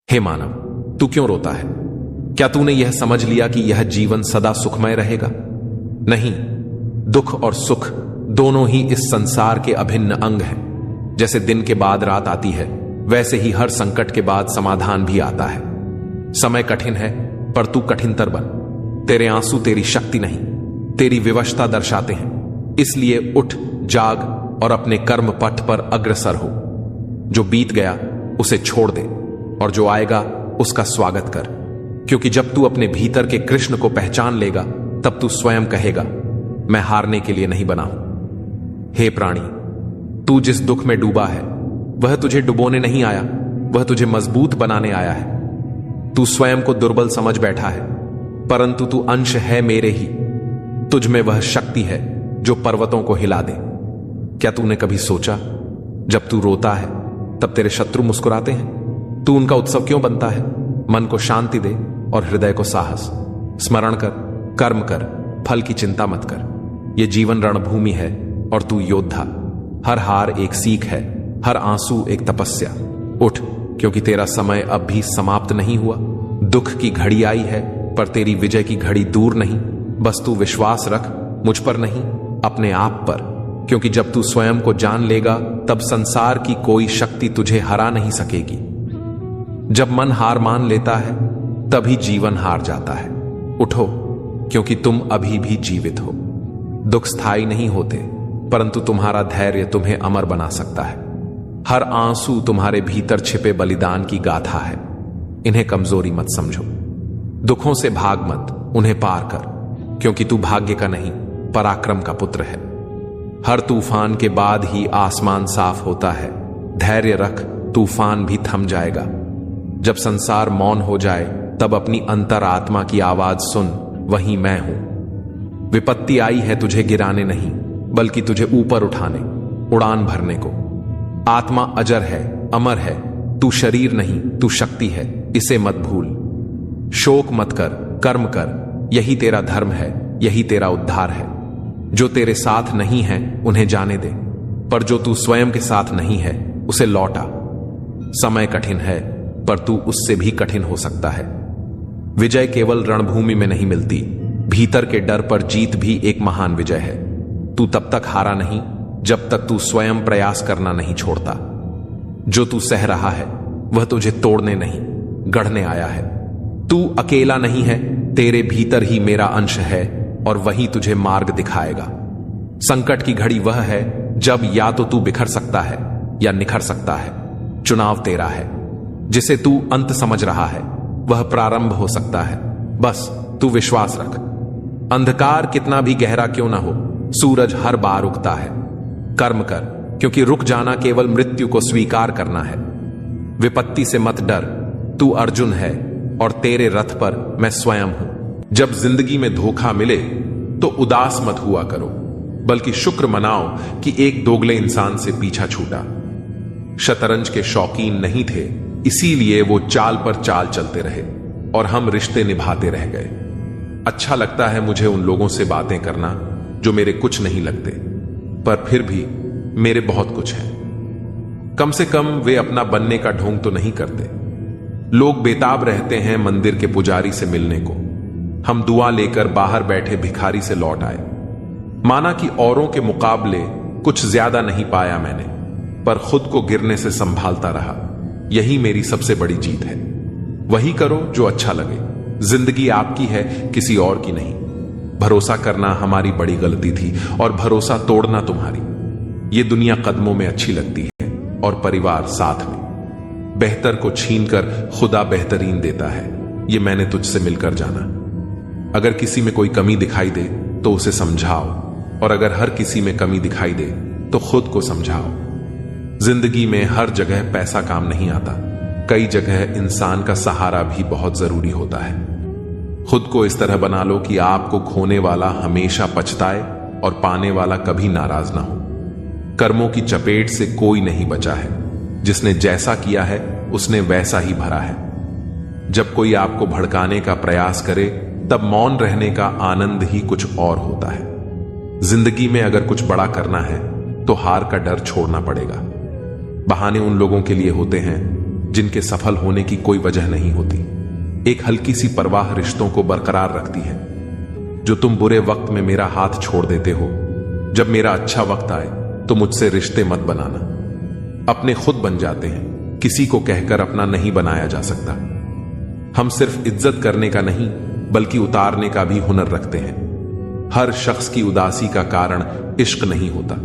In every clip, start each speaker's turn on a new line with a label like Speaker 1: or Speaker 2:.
Speaker 1: हे मानव, तू क्यों रोता है? क्या तूने यह समझ लिया कि यह जीवन सदा सुखमय रहेगा? नहीं, दुख और सुख दोनों ही इस संसार के अभिन्न अंग हैं। जैसे दिन के बाद रात आती है, वैसे ही हर संकट के बाद समाधान भी आता है। समय कठिन है, पर तू कठिनतर बन। तेरे आंसू तेरी शक्ति नहीं, तेरी विवशता दर्शाते हैं। इसलिए उठ, जाग और अपने कर्म पथ पर अग्रसर हो। जो बीत गया उसे छोड़ दे और जो आएगा उसका स्वागत कर, क्योंकि जब तू अपने भीतर के कृष्ण को पहचान लेगा, तब तू स्वयं कहेगा, मैं हारने के लिए नहीं बना हूं। हे प्राणी, तू जिस दुख में डूबा है, वह तुझे डुबोने नहीं आया, वह तुझे मजबूत बनाने आया है। तू स्वयं को दुर्बल समझ बैठा है, परंतु तू अंश है मेरे ही। तुझ में वह शक्ति है जो पर्वतों को हिला दे। क्या तूने कभी सोचा, जब तू रोता है तब तेरे शत्रु मुस्कुराते हैं? तू उनका उत्सव क्यों बनता है? मन को शांति दे और हृदय को साहस। स्मरण कर, कर्म कर, फल की चिंता मत कर। यह जीवन रणभूमि है और तू योद्धा। हर हार एक सीख है, हर आंसू एक तपस्या। उठ, क्योंकि तेरा समय अब भी समाप्त नहीं हुआ। दुख की घड़ी आई है, पर तेरी विजय की घड़ी दूर नहीं। बस तू विश्वास रख, मुझ पर नहीं, अपने आप पर, क्योंकि जब तू स्वयं को जान लेगा, तब संसार की कोई शक्ति तुझे हरा नहीं सकेगी। जब मन हार मान लेता है, तभी जीवन हार जाता है। उठो, क्योंकि तुम अभी भी जीवित हो। दुख स्थायी नहीं होते, परंतु तुम्हारा धैर्य तुम्हें अमर बना सकता है। हर आंसू तुम्हारे भीतर छिपे बलिदान की गाथा है। इन्हें कमजोरी मत समझो। दुखों से भाग मत, उन्हें पार कर, क्योंकि तू भाग्य का नहीं, पराक्रम का पुत्र है। हर तूफान के बाद ही आसमान साफ होता है। धैर्य रख, तूफान भी थम जाएगा। जब संसार मौन हो जाए, तब अपनी अंतरात्मा की आवाज सुन, वही मैं हूं। विपत्ति आई है तुझे गिराने नहीं, बल्कि तुझे ऊपर उठाने, उड़ान भरने को। आत्मा अजर है, अमर है। तू शरीर नहीं, तू शक्ति है, इसे मत भूल। शोक मत कर, कर्म कर, यही तेरा धर्म है, यही तेरा उद्धार है। जो तेरे साथ नहीं है उन्हें जाने दे, पर जो तू स्वयं के साथ नहीं है उसे लौटा। समय कठिन है, पर तू उससे भी कठिन हो सकता है। विजय केवल रणभूमि में नहीं मिलती, भीतर के डर पर जीत भी एक महान विजय है। तू तब तक हारा नहीं जब तक तू स्वयं प्रयास करना नहीं छोड़ता। जो तू सह रहा है वह तुझे तोड़ने नहीं, गढ़ने आया है। तू अकेला नहीं है, तेरे भीतर ही मेरा अंश है और वही तुझे मार्ग दिखाएगा। संकट की घड़ी वह है जब या तो तू बिखर सकता है या निखर सकता है। चुनाव तेरा है। जिसे तू अंत समझ रहा है वह प्रारंभ हो सकता है। बस तू विश्वास रख। अंधकार कितना भी गहरा क्यों ना हो, सूरज हर बार उगता है। कर्म कर, क्योंकि रुक जाना केवल मृत्यु को स्वीकार करना है। विपत्ति से मत डर, तू अर्जुन है और तेरे रथ पर मैं स्वयं हूं। जब जिंदगी में धोखा मिले तो उदास मत हुआ करो, बल्कि शुक्र मनाओ कि एक दोगले इंसान से पीछा छूटा। शतरंज के शौकीन नहीं थे, इसीलिए वो चाल पर चाल चलते रहे और हम रिश्ते निभाते रह गए। अच्छा लगता है मुझे उन लोगों से बातें करना जो मेरे कुछ नहीं लगते, पर फिर भी मेरे बहुत कुछ है। कम से कम वे अपना बनने का ढोंग तो नहीं करते। लोग बेताब रहते हैं मंदिर के पुजारी से मिलने को। हम दुआ लेकर बाहर बैठे भिखारी से लौट आए। माना कि औरों के मुकाबले कुछ ज्यादा नहीं पाया मैंने, पर खुद को गिरने से संभालता रहा। यही मेरी सबसे बड़ी जीत है। वही करो जो अच्छा लगे। जिंदगी आपकी है, किसी और की नहीं। भरोसा करना हमारी बड़ी गलती थी और भरोसा तोड़ना तुम्हारी। ये दुनिया कदमों में अच्छी लगती है और परिवार साथ में। बेहतर को छीनकर खुदा बेहतरीन देता है, ये मैंने तुझसे मिलकर जाना। अगर किसी में कोई कमी दिखाई दे तो उसे समझाओ, और अगर हर किसी में कमी दिखाई दे तो खुद को समझाओ। जिंदगी में हर जगह पैसा काम नहीं आता, कई जगह इंसान का सहारा भी बहुत जरूरी होता है। खुद को इस तरह बना लो कि आपको खोने वाला हमेशा पछताए और पाने वाला कभी नाराज ना हो। कर्मों की चपेट से कोई नहीं बचा है। जिसने जैसा किया है उसने वैसा ही भरा है। जब कोई आपको भड़काने का प्रयास करे, तब मौन रहने का आनंद ही कुछ और होता है। जिंदगी में अगर कुछ बड़ा करना है तो हार का डर छोड़ना पड़ेगा। बहाने उन लोगों के लिए होते हैं जिनके सफल होने की कोई वजह नहीं होती। एक हल्की सी परवाह रिश्तों को बरकरार रखती है। जो तुम बुरे वक्त में मेरा हाथ छोड़ देते हो, जब मेरा अच्छा वक्त आए तो मुझसे रिश्ते मत बनाना। अपने खुद बन जाते हैं, किसी को कहकर अपना नहीं बनाया जा सकता। हम सिर्फ इज्जत करने का नहीं बल्कि उतारने का भी हुनर रखते हैं। हर शख्स की उदासी का कारण इश्क नहीं होता।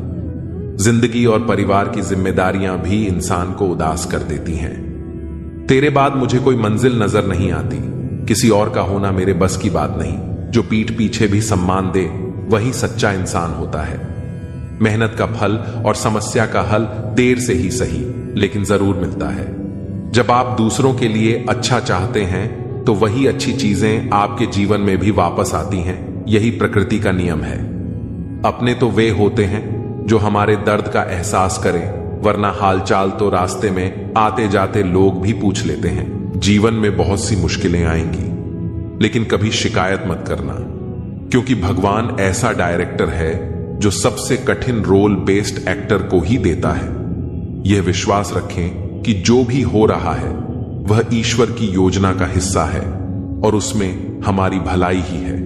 Speaker 1: जिंदगी और परिवार की जिम्मेदारियां भी इंसान को उदास कर देती हैं। तेरे बाद मुझे कोई मंजिल नजर नहीं आती, किसी और का होना मेरे बस की बात नहीं। जो पीठ पीछे भी सम्मान दे वही सच्चा इंसान होता है। मेहनत का फल और समस्या का हल देर से ही सही लेकिन जरूर मिलता है। जब आप दूसरों के लिए अच्छा चाहते हैं तो वही अच्छी चीजें आपके जीवन में भी वापस आती हैं। यही प्रकृति का नियम है। अपने तो वे होते हैं जो हमारे दर्द का एहसास करें, वरना हालचाल तो रास्ते में आते जाते लोग भी पूछ लेते हैं। जीवन में बहुत सी मुश्किलें आएंगी, लेकिन कभी शिकायत मत करना, क्योंकि भगवान ऐसा डायरेक्टर है जो सबसे कठिन रोल बेस्ड एक्टर को ही देता है। यह विश्वास रखें कि जो भी हो रहा है वह ईश्वर की योजना का हिस्सा है और उसमें हमारी भलाई ही है।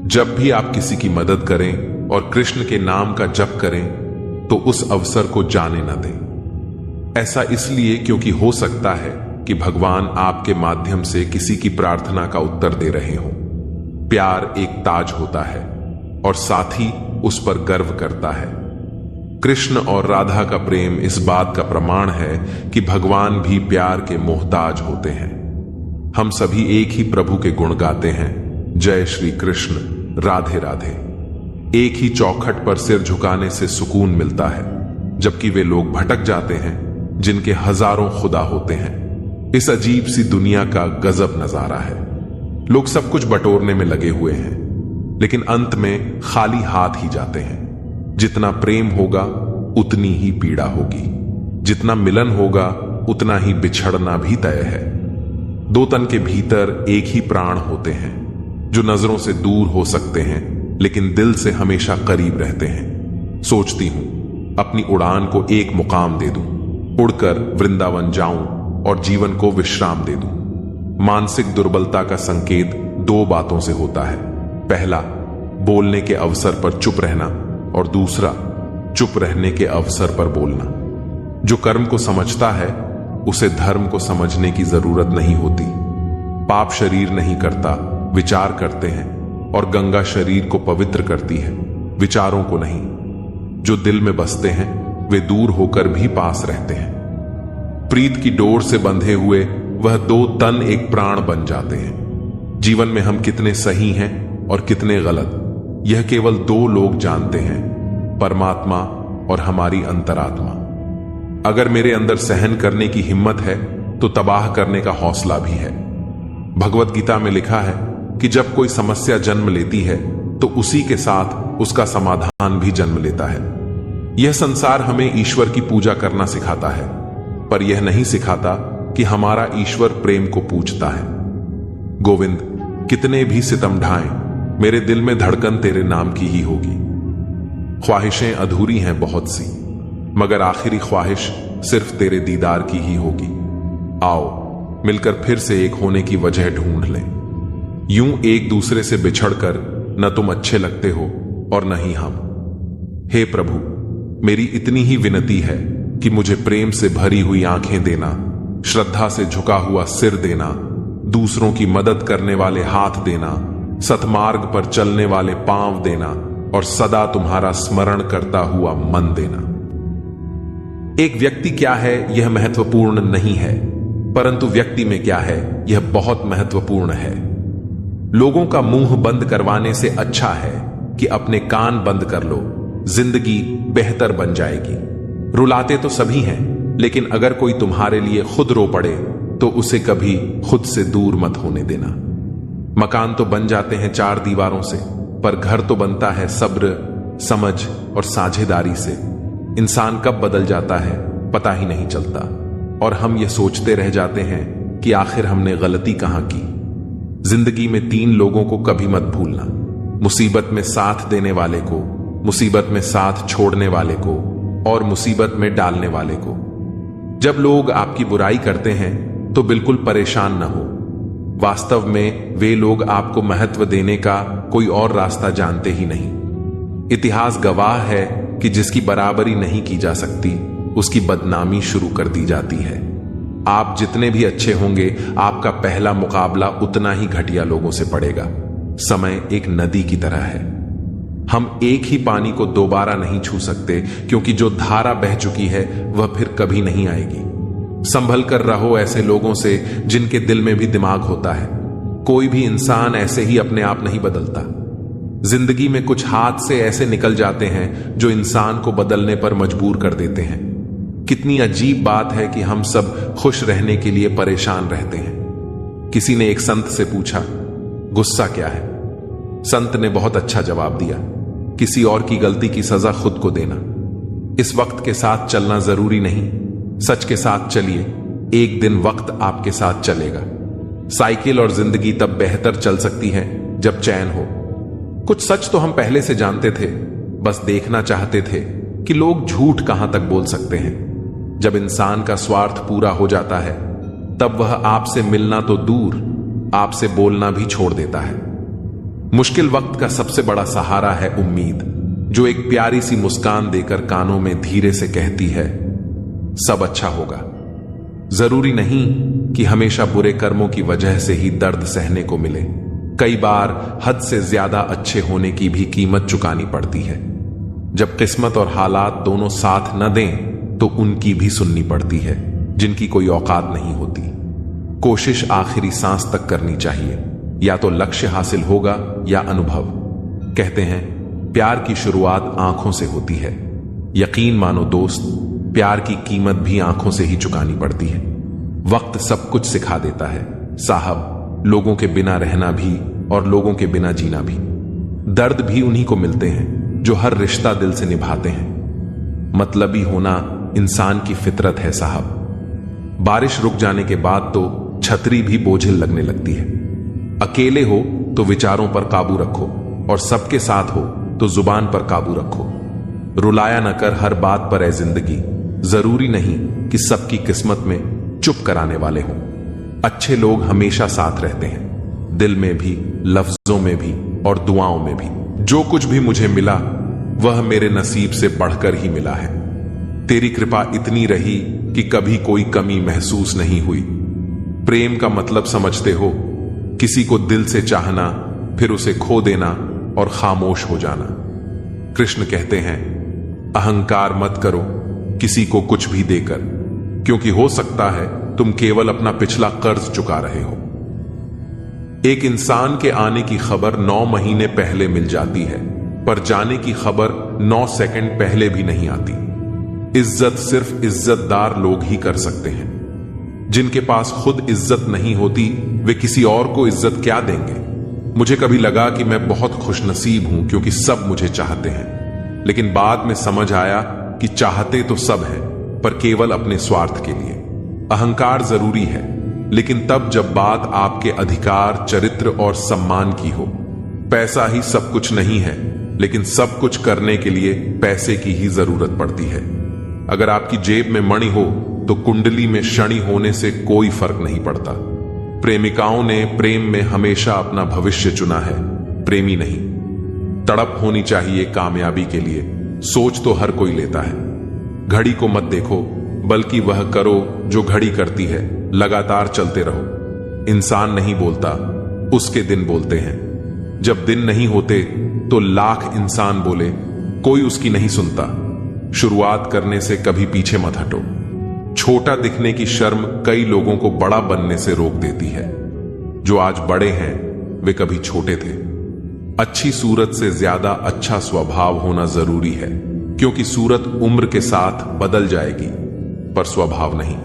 Speaker 1: जब भी आप किसी की मदद करें और कृष्ण के नाम का जप करें तो उस अवसर को जाने न दें। ऐसा इसलिए क्योंकि हो सकता है कि भगवान आपके माध्यम से किसी की प्रार्थना का उत्तर दे रहे हों। प्यार एक ताज होता है और साथी उस पर गर्व करता है। कृष्ण और राधा का प्रेम इस बात का प्रमाण है कि भगवान भी प्यार के मोहताज होते हैं। हम सभी एक ही प्रभु के गुण गाते हैं। जय श्री कृष्ण, राधे राधे। एक ही चौखट पर सिर झुकाने से सुकून मिलता है, जबकि वे लोग भटक जाते हैं जिनके हजारों खुदा होते हैं। इस अजीब सी दुनिया का गजब नजारा है। लोग सब कुछ बटोरने में लगे हुए हैं, लेकिन अंत में खाली हाथ ही जाते हैं। जितना प्रेम होगा उतनी ही पीड़ा होगी, जितना मिलन होगा उतना ही बिछड़ना भी तय है। दो तन के भीतर एक ही प्राण होते हैं जो नजरों से दूर हो सकते हैं लेकिन दिल से हमेशा करीब रहते हैं। सोचती हूं अपनी उड़ान को एक मुकाम दे दूं, उड़कर वृंदावन जाऊं और जीवन को विश्राम दे दूं। मानसिक दुर्बलता का संकेत दो बातों से होता है। पहला, बोलने के अवसर पर चुप रहना, और दूसरा, चुप रहने के अवसर पर बोलना। जो कर्म को समझता है उसे धर्म को समझने की जरूरत नहीं होती। पाप शरीर नहीं करता, विचार करते हैं, और गंगा शरीर को पवित्र करती है, विचारों को नहीं। जो दिल में बसते हैं वे दूर होकर भी पास रहते हैं। प्रीत की डोर से बंधे हुए वह दो तन एक प्राण बन जाते हैं। जीवन में हम कितने सही हैं और कितने गलत, यह केवल दो लोग जानते हैं, परमात्मा और हमारी अंतरात्मा। अगर मेरे अंदर सहन करने की हिम्मत है तो तबाह करने का हौसला भी है। भगवत गीता में लिखा है कि जब कोई समस्या जन्म लेती है तो उसी के साथ उसका समाधान भी जन्म लेता है। यह संसार हमें ईश्वर की पूजा करना सिखाता है, पर यह नहीं सिखाता कि हमारा ईश्वर प्रेम को पूजता है। गोविंद, कितने भी सितम ढाएं, मेरे दिल में धड़कन तेरे नाम की ही होगी। ख्वाहिशें अधूरी हैं बहुत सी, मगर आखिरी ख्वाहिश सिर्फ तेरे दीदार की ही होगी। आओ मिलकर फिर से एक होने की वजह ढूंढ लें। यूं एक दूसरे से बिछड़कर न तुम अच्छे लगते हो और न ही हम। हे प्रभु, मेरी इतनी ही विनती है कि मुझे प्रेम से भरी हुई आंखें देना, श्रद्धा से झुका हुआ सिर देना, दूसरों की मदद करने वाले हाथ देना, सतमार्ग पर चलने वाले पांव देना और सदा तुम्हारा स्मरण करता हुआ मन देना। एक व्यक्ति क्या है यह महत्वपूर्ण नहीं है, परंतु व्यक्ति में क्या है यह बहुत महत्वपूर्ण है। लोगों का मुंह बंद करवाने से अच्छा है कि अपने कान बंद कर लो, जिंदगी बेहतर बन जाएगी। रुलाते तो सभी हैं, लेकिन अगर कोई तुम्हारे लिए खुद रो पड़े तो उसे कभी खुद से दूर मत होने देना। मकान तो बन जाते हैं चार दीवारों से, पर घर तो बनता है सब्र, समझ और साझेदारी से। इंसान कब बदल जाता है पता ही नहीं चलता, और हम ये सोचते रह जाते हैं कि आखिर हमने गलती कहां की। जिंदगी में तीन लोगों को कभी मत भूलना, मुसीबत में साथ देने वाले को, मुसीबत में साथ छोड़ने वाले को और मुसीबत में डालने वाले को। जब लोग आपकी बुराई करते हैं तो बिल्कुल परेशान न हो। वास्तव में वे लोग आपको महत्व देने का कोई और रास्ता जानते ही नहीं। इतिहास गवाह है कि जिसकी बराबरी नहीं की जा सकती उसकी बदनामी शुरू कर दी जाती है। आप जितने भी अच्छे होंगे, आपका पहला मुकाबला उतना ही घटिया लोगों से पड़ेगा। समय एक नदी की तरह है। हम एक ही पानी को दोबारा नहीं छू सकते, क्योंकि जो धारा बह चुकी है वह फिर कभी नहीं आएगी। संभल कर रहो ऐसे लोगों से जिनके दिल में भी दिमाग होता है। कोई भी इंसान ऐसे ही अपने आप नहीं बदलता। जिंदगी में कुछ हाथ से ऐसे निकल जाते हैं जो इंसान को बदलने पर मजबूर कर देते हैं। कितनी अजीब बात है कि हम सब खुश रहने के लिए परेशान रहते हैं। किसी ने एक संत से पूछा, गुस्सा क्या है? संत ने बहुत अच्छा जवाब दिया, किसी और की गलती की सजा खुद को देना। इस वक्त के साथ चलना जरूरी नहीं, सच के साथ चलिए, एक दिन वक्त आपके साथ चलेगा। साइकिल और जिंदगी तब बेहतर चल सकती है जब चैन हो। कुछ सच तो हम पहले से जानते थे, बस देखना चाहते थे कि लोग झूठ कहां तक बोल सकते हैं। जब इंसान का स्वार्थ पूरा हो जाता है तब वह आपसे मिलना तो दूर, आपसे बोलना भी छोड़ देता है। मुश्किल वक्त का सबसे बड़ा सहारा है उम्मीद, जो एक प्यारी सी मुस्कान देकर कानों में धीरे से कहती है, सब अच्छा होगा। जरूरी नहीं कि हमेशा बुरे कर्मों की वजह से ही दर्द सहने को मिले। कई बार हद से ज्यादा अच्छे होने की भी कीमत चुकानी पड़ती है। जब किस्मत और हालात दोनों साथ न दें तो उनकी भी सुननी पड़ती है, जिनकी कोई औकात नहीं होती। कोशिश आखिरी सांस तक करनी चाहिए, या तो लक्ष्य हासिल होगा या अनुभव। कहते हैं प्यार की शुरुआत आंखों से होती है। यकीन मानो दोस्त, प्यार की कीमत भी आंखों से ही चुकानी पड़ती है। वक्त सब कुछ सिखा देता है साहब, लोगों के बिना रहना भी और लोगों के बिना जीना भी। दर्द भी उन्हीं को मिलते हैं जो हर रिश्ता दिल से निभाते हैं। मतलबी होना इंसान की फितरत है साहब। बारिश रुक जाने के बाद तो छतरी भी बोझिल लगने लगती है। अकेले हो तो विचारों पर काबू रखो, और सबके साथ हो तो जुबान पर काबू रखो। रुलाया न कर हर बात पर ऐ जिंदगी, जरूरी नहीं कि सबकी किस्मत में चुप कराने वाले हों। अच्छे लोग हमेशा साथ रहते हैं, दिल में भी, लफ्जों में भी और दुआओं में भी। जो कुछ भी मुझे मिला वह मेरे नसीब से बढ़कर ही मिला है। तेरी कृपा इतनी रही कि कभी कोई कमी महसूस नहीं हुई। प्रेम का मतलब समझते हो? किसी को दिल से चाहना, फिर उसे खो देना और खामोश हो जाना। कृष्ण कहते हैं, अहंकार मत करो किसी को कुछ भी देकर, क्योंकि हो सकता है तुम केवल अपना पिछला कर्ज चुका रहे हो। एक इंसान के आने की खबर 9 महीने पहले मिल जाती है, पर जाने की खबर 9 सेकंड पहले भी नहीं आती। इज्जत सिर्फ इज्जतदार लोग ही कर सकते हैं। जिनके पास खुद इज्जत नहीं होती वे किसी और को इज्जत क्या देंगे। मुझे कभी लगा कि मैं बहुत खुशनसीब हूं क्योंकि सब मुझे चाहते हैं, लेकिन बाद में समझ आया कि चाहते तो सब हैं, पर केवल अपने स्वार्थ के लिए। अहंकार जरूरी है, लेकिन तब जब बात आपके अधिकार, चरित्र और सम्मान की हो। पैसा ही सब कुछ नहीं है, लेकिन सब कुछ करने के लिए पैसे की ही जरूरत पड़ती है। अगर आपकी जेब में मणि हो तो कुंडली में शनि होने से कोई फर्क नहीं पड़ता। प्रेमिकाओं ने प्रेम में हमेशा अपना भविष्य चुना है, प्रेमी नहीं। तड़प होनी चाहिए कामयाबी के लिए, सोच तो हर कोई लेता है। घड़ी को मत देखो, बल्कि वह करो जो घड़ी करती है। लगातार चलते रहो। इंसान नहीं बोलता, उसके दिन बोलते हैं। जब दिन नहीं होते तो लाख इंसान बोले, कोई उसकी नहीं सुनता। शुरुआत करने से कभी पीछे मत हटो। छोटा दिखने की शर्म कई लोगों को बड़ा बनने से रोक देती है। जो आज बड़े हैं वे कभी छोटे थे। अच्छी सूरत से ज्यादा अच्छा स्वभाव होना जरूरी है, क्योंकि सूरत उम्र के साथ बदल जाएगी, पर स्वभाव नहीं।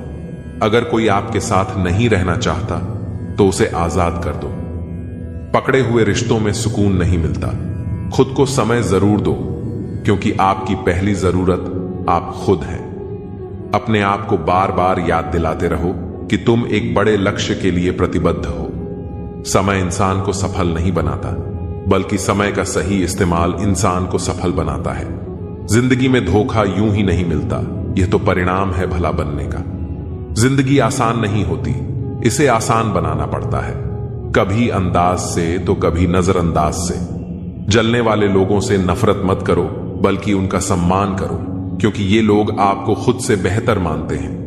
Speaker 1: अगर कोई आपके साथ नहीं रहना चाहता तो उसे आजाद कर दो। पकड़े हुए रिश्तों में सुकून नहीं मिलता। खुद को समय जरूर दो, क्योंकि आपकी पहली जरूरत आप खुद हैं। अपने आप को बार बार याद दिलाते रहो कि तुम एक बड़े लक्ष्य के लिए प्रतिबद्ध हो। समय इंसान को सफल नहीं बनाता, बल्कि समय का सही इस्तेमाल इंसान को सफल बनाता है। जिंदगी में धोखा यूं ही नहीं मिलता, यह तो परिणाम है भला बनने का। जिंदगी आसान नहीं होती, इसे आसान बनाना पड़ता है, कभी अंदाज से तो कभी नजरअंदाज से। जलने वाले लोगों से नफरत मत करो, बल्कि उनका सम्मान करो, क्योंकि ये लोग आपको खुद से बेहतर मानते हैं।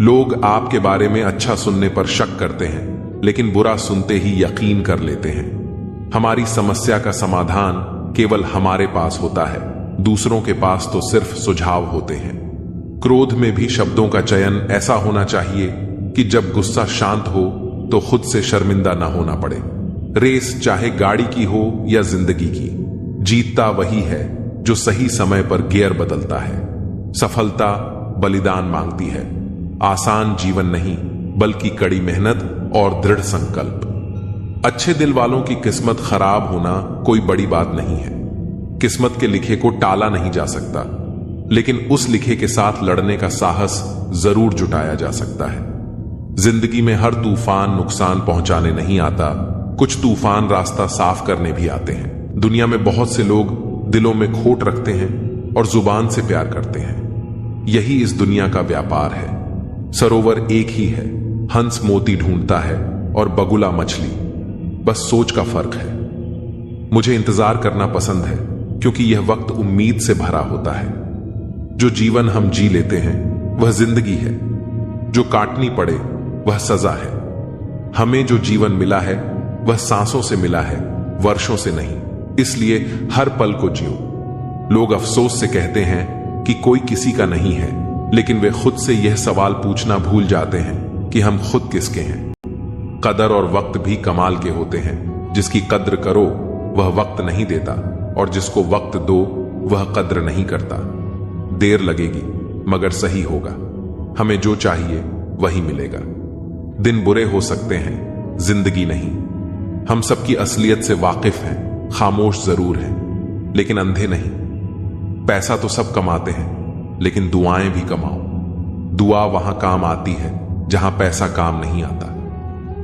Speaker 1: लोग आपके बारे में अच्छा सुनने पर शक करते हैं, लेकिन बुरा सुनते ही यकीन कर लेते हैं। हमारी समस्या का समाधान केवल हमारे पास होता है, दूसरों के पास तो सिर्फ सुझाव होते हैं। क्रोध में भी शब्दों का चयन ऐसा होना चाहिए कि जब गुस्सा शांत हो तो खुद से शर्मिंदा ना होना पड़े। रेस चाहे गाड़ी की हो या जिंदगी की, जीतता वही है जो सही समय पर गियर बदलता है। सफलता बलिदान मांगती है, आसान जीवन नहीं बल्कि कड़ी मेहनत और दृढ़ संकल्प। अच्छे दिल वालों की किस्मत खराब होना कोई बड़ी बात नहीं है। किस्मत के लिखे को टाला नहीं जा सकता, लेकिन उस लिखे के साथ लड़ने का साहस जरूर जुटाया जा सकता है। जिंदगी में हर तूफान नुकसान पहुंचाने नहीं आता, कुछ तूफान रास्ता साफ करने भी आते हैं। दुनिया में बहुत से लोग दिलों में खोट रखते हैं और जुबान से प्यार करते हैं। यही इस दुनिया का व्यापार है। सरोवर एक ही है, हंस मोती ढूंढता है और बगुला मछली, बस सोच का फर्क है। मुझे इंतजार करना पसंद है, क्योंकि यह वक्त उम्मीद से भरा होता है। जो जीवन हम जी लेते हैं वह जिंदगी है, जो काटनी पड़े वह सजा है। हमें जो जीवन मिला है वह सांसों से मिला है, वर्षों से नहीं। इसलिए हर पल को जियो। लोग अफसोस से कहते हैं कि कोई किसी का नहीं है, लेकिन वे खुद से यह सवाल पूछना भूल जाते हैं कि हम खुद किसके हैं। कदर और वक्त भी कमाल के होते हैं। जिसकी कद्र करो वह वक्त नहीं देता, और जिसको वक्त दो वह कद्र नहीं करता। देर लगेगी मगर सही होगा। हमें जो चाहिए वही मिलेगा। दिन बुरे हो सकते हैं, जिंदगी नहीं। हम सबकी असलियत से वाकिफ हैं, खामोश जरूर हैं, लेकिन अंधे नहीं। पैसा तो सब कमाते हैं, लेकिन दुआएं भी कमाओ। दुआ वहां काम आती है जहां पैसा काम नहीं आता।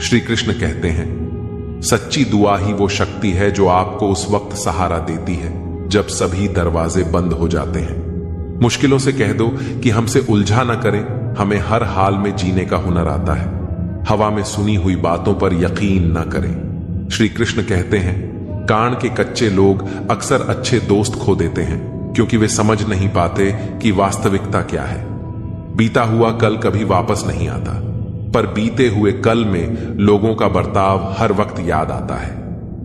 Speaker 1: श्री कृष्ण कहते हैं, सच्ची दुआ ही वो शक्ति है जो आपको उस वक्त सहारा देती है जब सभी दरवाजे बंद हो जाते हैं। मुश्किलों से कह दो कि हमसे उलझा ना करें, हमें हर हाल में जीने का हुनर आता है। हवा में सुनी हुई बातों पर यकीन ना करें। श्री कृष्ण कहते हैं, कान के कच्चे लोग अक्सर अच्छे दोस्त खो देते हैं, क्योंकि वे समझ नहीं पाते कि वास्तविकता क्या है। बीता हुआ कल कभी वापस नहीं आता, पर बीते हुए कल में लोगों का बर्ताव हर वक्त याद आता है।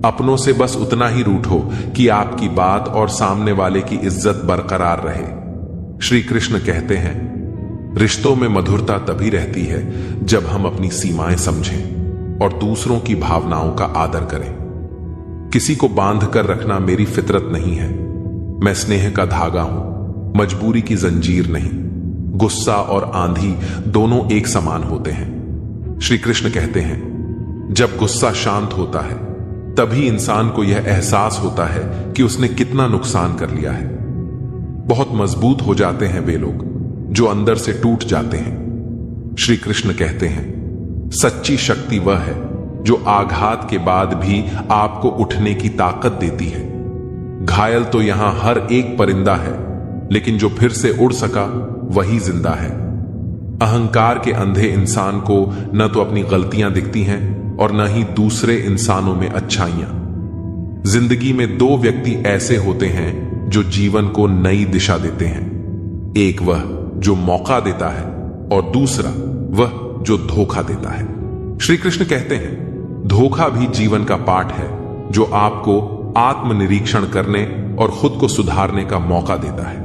Speaker 1: अपनों से बस उतना ही रूठो कि आपकी बात और सामने वाले की इज्जत बरकरार रहे। श्री कृष्ण कहते हैं, रिश्तों में मधुरता तभी रहती है जब हम अपनी सीमाएं समझें और दूसरों की भावनाओं का आदर करें। किसी को बांध कर रखना मेरी फितरत नहीं है। मैं स्नेह का धागा हूं, मजबूरी की जंजीर नहीं। गुस्सा और आंधी दोनों एक समान होते हैं। श्री कृष्ण कहते हैं, जब गुस्सा शांत होता है तभी इंसान को यह एहसास होता है कि उसने कितना नुकसान कर लिया है। बहुत मजबूत हो जाते हैं वे लोग जो अंदर से टूट जाते हैं। श्री कृष्ण कहते हैं, सच्ची शक्ति वह है जो आघात के बाद भी आपको उठने की ताकत देती है। घायल तो यहां हर एक परिंदा है, लेकिन जो फिर से उड़ सका वही जिंदा है। अहंकार के अंधे इंसान को न तो अपनी गलतियां दिखती हैं और न ही दूसरे इंसानों में अच्छाइयां। जिंदगी में दो व्यक्ति ऐसे होते हैं जो जीवन को नई दिशा देते हैं। एक वह जो मौका देता है और दूसरा वह जो धोखा देता है। श्री कृष्ण कहते हैं, धोखा भी जीवन का पाठ है जो आपको आत्मनिरीक्षण करने और खुद को सुधारने का मौका देता है।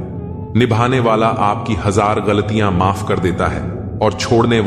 Speaker 1: निभाने वाला आपकी 1000 गलतियां माफ कर देता है और छोड़ने